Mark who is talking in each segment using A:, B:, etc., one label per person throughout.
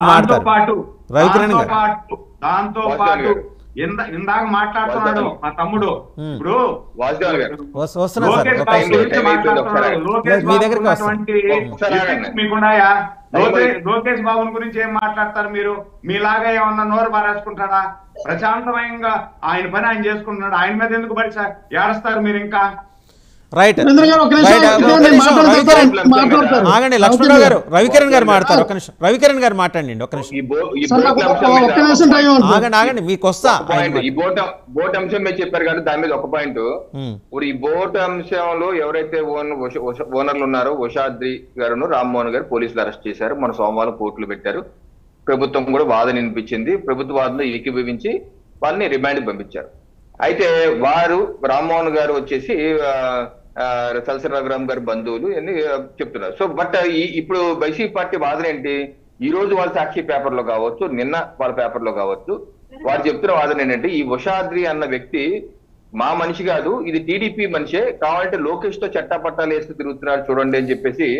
A: దాంతో పాటు
B: రవికిరణ్ గారు
A: దాంతో పాటు ఇందాక మాట్లాడుతున్నాడు మా తమ్ముడు. ఇప్పుడు లోకేష్ బాబు గురించి మాట్లాడుతున్నాడు. లోకేష్ బాబు మీకున్నాయా? లోకేష్ బాబుని గురించి ఏం మాట్లాడతారు మీరు? మీలాగా ఏమన్నా నోరు బారేసుకుంటాడా? ప్రశాంతమయంగా ఆయన పని ఆయన చేసుకుంటున్నాడు. ఆయన మీద ఎందుకు పడి ఏడుస్తారు మీరు? ఇంకా
B: రైట్ ఆగండి లక్ష్మణరావు గారు, రవికిరణ్ గారు మాట్లాడతారు. ఒక్క నిమిషం రవికిరణ్ గారు మాట్లాడండి. ఒక్క నిమిషం ఆగండి మీకు వస్తా.
C: ఈ బోట్ అంశం మీరు చెప్పారు కానీ దాని మీద ఒక పాయింట్. ఇప్పుడు ఈ బోట్ అంశంలో ఎవరైతే ఓనర్లు ఉన్నారో ఉషాద్రి గారును రామ్మోహన్ గారు పోలీసులు అరెస్ట్ చేశారు. మన సోమవారం కోర్టులు పెట్టారు. ప్రభుత్వం కూడా వాదన వినిపించింది. ప్రభుత్వ వాదనలో ఏకీభవించి వాళ్ళని రిమాండ్ పంపించారు. అయితే వారు రామ్మోహన్ గారు వచ్చేసి తలసాని రఘురామ్ గారి బంధువులు అని చెప్తున్నారు. సో బట్ ఇప్పుడు వైసీపీ పార్టీ వాదన ఏంటి? ఈ రోజు వాళ్ళ సాక్షి పేపర్ లో కావచ్చు, నిన్న వాళ్ళ పేపర్ లో కావచ్చు, వారు చెప్తున్న వాదన ఏంటంటే ఈ ఉషాద్రి అన్న వ్యక్తి మా మనిషి కాదు, ఇది టీడీపీ మనిషే, కావాలంటే లోకేష్ తో చట్టాపట్టాలు వేస్తూ తిరుగుతున్నారు చూడండి అని చెప్పేసి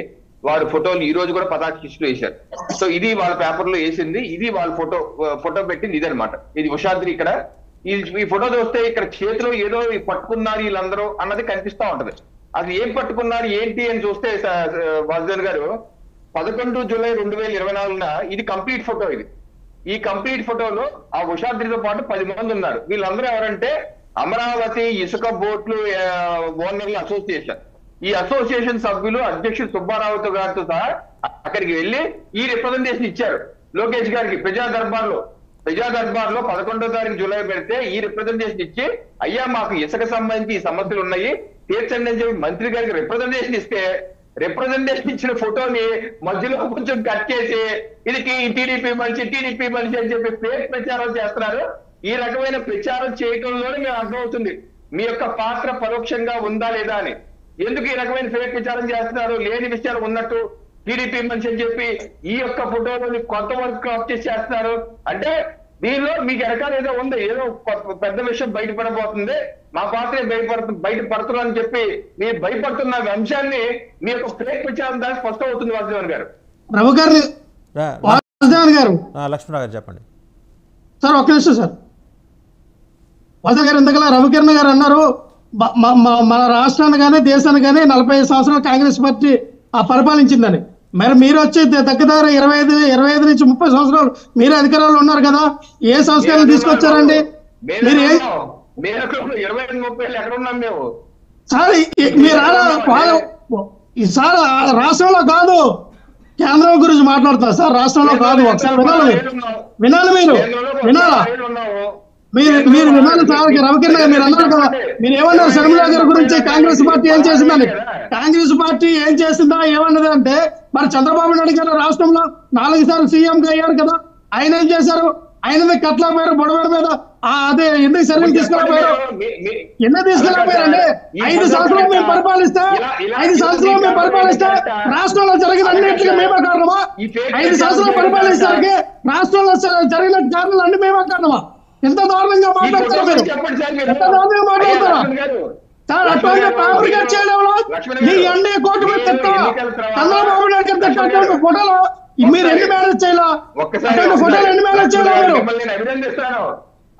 C: వారు ఫోటోలు ఈ రోజు కూడా పతాకిస్టులు వేశారు. సో ఇది వాళ్ళ పేపర్ లో వేసింది, ఇది వాళ్ళ ఫోటో పెట్టింది ఇదనమాట. ఇది ఉషాద్రి. ఇక్కడ ఈ ఫోటో చూస్తే ఇక్కడ చేతిలో ఏదో పట్టుకున్నారు వీళ్ళందరూ అన్నది కనిపిస్తా ఉంటది. అది ఏం పట్టుకున్నారు ఏంటి అని చూస్తే వాసుదేవ్ గారు 11 జూలై 2024 ఇది కంప్లీట్ ఫోటో. ఈ కంప్లీట్ ఫోటోలో ఆ ఉషాద్రితో పాటు 10 మంది ఉన్నారు. వీళ్ళందరూ ఎవరంటే అమరావతి ఇసుక బోట్లు ఓనర్ల అసోసియేషన్. ఈ అసోసియేషన్ సభ్యులు అధ్యక్షుడు సుబ్బారావుతో గారితో సహా అక్కడికి వెళ్ళి ఈ రిప్రజెంటేషన్ ఇచ్చారు లోకేష్ గారికి ప్రజా దర్బార్ లో 11వ తారీఖు జూలై పెడితే ఈ రిప్రజెంటేషన్ ఇచ్చి అయ్యా మాకు ఇసుక సంబంధించి ఈ సమస్యలు ఉన్నాయి తీర్చండి అని చెప్పి మంత్రి గారికి రిప్రజెంటేషన్ ఇస్తే రిప్రజెంటేషన్ ఇచ్చిన ఫోటోని మధ్యలో కొంచెం కట్ చేసి ఇది టీడీపీ మనిషి అని చెప్పి ఫేక్ ప్రచారం చేస్తున్నారు. ఈ రకమైన ప్రచారం చేయడంలోనే మేము అర్థమవుతుంది మీ యొక్క పాత్ర పరోక్షంగా ఉందా లేదా అని. ఎందుకు ఈ రకమైన ఫేక్ ప్రచారం చేస్తున్నారు? లేని విషయాలు ఉన్నట్టు టీడీపీ మనిషి అని చెప్పి ఈ యొక్క ఫోటోని కొంతవరకు క్రాప్ చేసి చేస్తున్నారు. అంటే దీనిలో మీకు ఎరకాలు ఏదో ఉంది, ఏదో పెద్ద విషయం బయటపడబోతుంది, మా పాత్రే బయటపడుతున్నా అని చెప్పి మీరు భయపడుతున్న అంశాన్ని మీ యొక్క ఫేక్ ప్రచారం దానికి స్పష్టం అవుతుంది. వాసుదేవన్ గారు
B: లక్ష్మణరావు గారు చెప్పండి
D: సార్. ఒక్క నిమిషం సార్. వాసుదేవ్ గారు ఇంతకలా రవికిరణ్ గారు అన్నారు మన రాష్ట్రాన్ని కానీ దేశాన్ని కానీ 45 సంవత్సరాలు కాంగ్రెస్ పార్టీ పరిపాలించిందని. మరి మీరు వచ్చి దగ్గర 25 నుంచి 30 సంవత్సరాలు మీరు అధికారంలో ఉన్నారు కదా, ఏ సంస్కరణలు తీసుకొచ్చారండి మీరు? సార్ సార్ రాష్ట్రంలో కాదు కేంద్రం గురించి మాట్లాడుతున్నారు సార్, రాష్ట్రంలో కాదు. ఒకసారి వినాలి మీరు వినాలా? మీరు వినాలి సార్. రవికిరణ్ గారు మీరు అన్నారు కదా, మీరు ఏమన్నారు శర్మిలా గారి గురించి కాంగ్రెస్ పార్టీ ఏం చేసిందని? కాంగ్రెస్ పార్టీ ఏం చేసిందా ఏమన్నది అంటే, మరి చంద్రబాబు నాయుడు గారు రాష్ట్రంలో 4 సార్లు సీఎంగా అయ్యారు కదా, ఆయన ఏం చేశారు? ఆయన మీద కట్లపోయారు, బొడబడి మీద అదే ఎందుకు చర్యలు తీసుకెళ్ళిపోయారు? ఎందుకు తీసుకెళ్ళిపోయారండి? 5 సంవత్సరాలు మేము పరిపాలిస్తే రాష్ట్రంలో జరిగిన అన్నింటికి మేమే కారణమా? 5 సంవత్సరాలు పరిపాలిస్తానికి రాష్ట్రంలో జరిగిన కారణాలు అన్ని మేమే కారణమా? ఎంత దారుణంగా మాట్లాడతారు మీరు? ఎంత దారుణంగా మాట్లాడతారా సార్? అటువంటి ఫ్యాబ్రికేట్ చేయడంలో ఈ ఎన్డీ కోర్టు మీద తిట్టాలా? చంద్రబాబు నాయుడు గారు తిట్టినటువంటి ఫోటోలు మీరు ఎన్ని మేనేజ్ చేయాలా? ఫోటోలు ఎన్ని మేనేజ్ చేయాలి?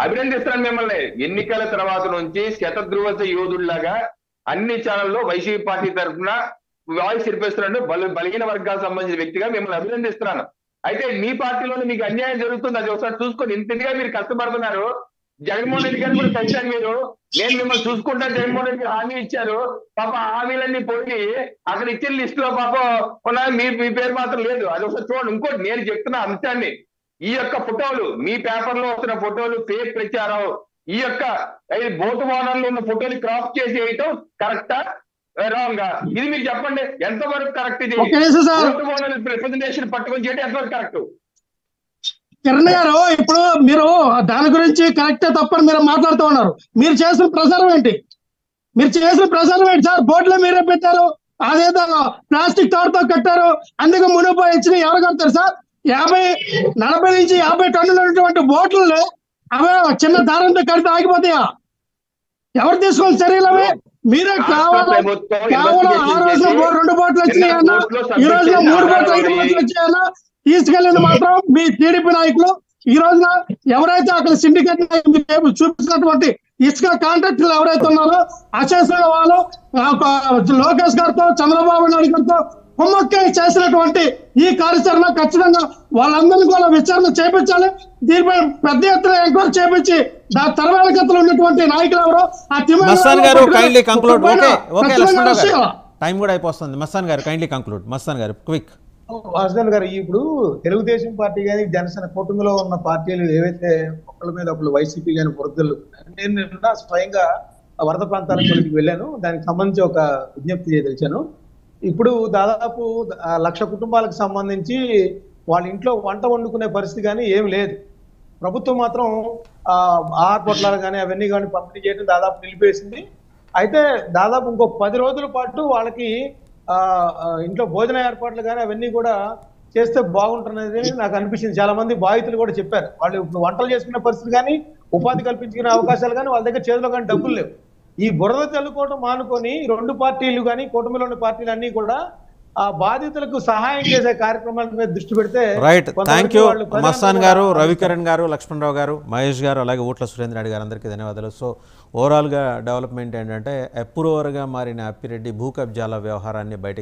C: అభినందిస్తున్నాను మిమ్మల్ని. ఎన్నికల తర్వాత నుంచి శతధృవస యోధుల్లాగా అన్ని ఛానల్లో వైసీపీ పార్టీ తరఫున వాయిస్ వినిపిస్తున్నాడు. బలహీన వర్గాలకు సంబంధించిన వ్యక్తిగా మిమ్మల్ని అభినందిస్తున్నాను. అయితే మీ పార్టీలోనే మీకు అన్యాయం జరుగుతుంది, అది ఒకసారి చూసుకొని. ఇంతగా మీరు కష్టపడుతున్నారు. జగన్మోహన్ రెడ్డి గారు కూడా కలిశారు మీరు. నేను మిమ్మల్ని చూసుకుంటాను జగన్మోహన్ రెడ్డి గారు హామీ ఇచ్చారు. పాప హామీలన్నీ పోయి అక్కడ ఇచ్చిన లిస్ట్ లో పాపం మీ పేరు మాత్రం లేదు. అది ఒకసారి చూడండి. ఇంకోటి నేను చెప్తున్న అంశాన్ని, ఈ యొక్క ఫోటోలు మీ పేపర్ లో వస్తున్న ఫోటోలు ఫేక్ ప్రచారం, ఈ యొక్క బోటు వాహనాల్లో ఉన్న ఫోటోలు క్రాప్ చేసి వేయటం కరెక్టా రాంగ్? ఇది మీరు చెప్పండి, ఎంతవరకు కరెక్ట్? ఇది రిప్రజెంటేషన్ పట్టుకొని చేయడం ఎంతవరకు కరెక్ట్?
D: కిరణ్ గారు, ఇప్పుడు మీరు దాని గురించి కరెక్టే తప్పని మీరు మాట్లాడుతూ ఉన్నారు. మీరు చేసిన ప్రచారం ఏంటి? సార్? బోర్డులో మీరే పెట్టారు, అదేదో ప్లాస్టిక్ తాడుతో కట్టారు, అందుకు మునిపోయి ఇచ్చిన ఎవరు కడతారు సార్? 40 నుంచి 50 టన్నులు ఉన్నటువంటి బోట్లని అవే చిన్న దారంతో కడితే ఆగిపోతాయా? ఎవరు తీసుకోవాలి చర్యలు? అవి మీరే కేవలం ఆ రోజులో 2 బోట్లు వచ్చినాయన్నా, ఈ రోజులో 3 బోట్లు 5 బోట్లు వచ్చాయన్నా, తీసుకెళ్ళింది మాత్రం మీ టీడీపీ నాయకులు. ఈ రోజున ఎవరైతే అక్కడ సిండికేట్ చూపించినటువంటి ఇసుక కాంట్రాక్టర్లు ఎవరైతే ఉన్నారో అశేషుల వాళ్ళు లోకేష్ గారితో చంద్రబాబు నాయుడు గారితో కుమ్మక్కై చేసినటువంటి ఈ కార్యాచరణ ఖచ్చితంగా వాళ్ళందరినీ కూడా విచారణ చేపించాలి. దీనిపై పెద్ద ఎత్తున ఎంక్వైరీ చేపించి దాని తర్వాతలో ఉన్నటువంటి నాయకులు ఎవరో
B: మస్తాన్ గారు కైండ్లీ కంక్లూడ్. ఓకే లక్ష్మణరావు గారు టైం కూడా అయిపోతుంది. మస్తాన్ గారు కైండ్లీ కంక్లూడ్. మస్తాన్ గారు క్విక్.
E: వాసుదేవ్ గారు, ఇప్పుడు తెలుగుదేశం పార్టీ కానీ జనసేన కూటమిలో ఉన్న పార్టీలు ఏవైతే ఒకళ్ళ మీద ఒకళ్ళు వైసీపీ కానీ వరదలు, నేను నిన్న స్వయంగా వరద ప్రాంతాలకు వెళ్ళాను. దానికి సంబంధించి ఒక విజ్ఞప్తి చేయదలిచాను. ఇప్పుడు దాదాపు 1,00,000 కుటుంబాలకు సంబంధించి వాళ్ళ ఇంట్లో వంట వండుకునే పరిస్థితి కానీ ఏమి లేదు. ప్రభుత్వం మాత్రం ఆహార పొట్లాలు కానీ అవన్నీ కానీ పంపిణీ చేయడం దాదాపు నిలిపేసింది. అయితే దాదాపు ఇంకో 10 రోజుల పాటు వాళ్ళకి ఇంట్లో భోజన ఏర్పాట్లు కానీ అవన్నీ కూడా చేస్తే బాగుంటున్నది నాకు అనిపించింది. చాలా మంది బాధితులు కూడా చెప్పారు వాళ్ళు ఇప్పుడు వంటలు చేసుకునే పరిస్థితి కానీ ఉపాధి కల్పించుకునే అవకాశాలు కానీ వాళ్ళ దగ్గర చేతిలో కానీ డబ్బులు లేవు. ఈ బురద చల్లుకోవడం మానుకొని 2 పార్టీలు కానీ కూటమిలోని పార్టీలు అన్ని కూడా ఆ బాధితులకు సహాయం చేసే కార్యక్రమాల మీద దృష్టి పెడితే
B: రైట్. థ్యాంక్ యూ మస్తాన్ గారు, రవికిరణ్ గారు, లక్ష్మణరావు గారు, మహేష్ గారు, అలాగే ఊట్ల సురేంద్ర రెడ్డి గారు, అందరికీ ధన్యవాదాలు. సో ఓవరాల్గా డెవలప్మెంట్ ఏంటంటే అప్రూవర్గా మారిన అప్పిరెడ్డి భూ కబ్జాల వ్యవహారాన్ని బయట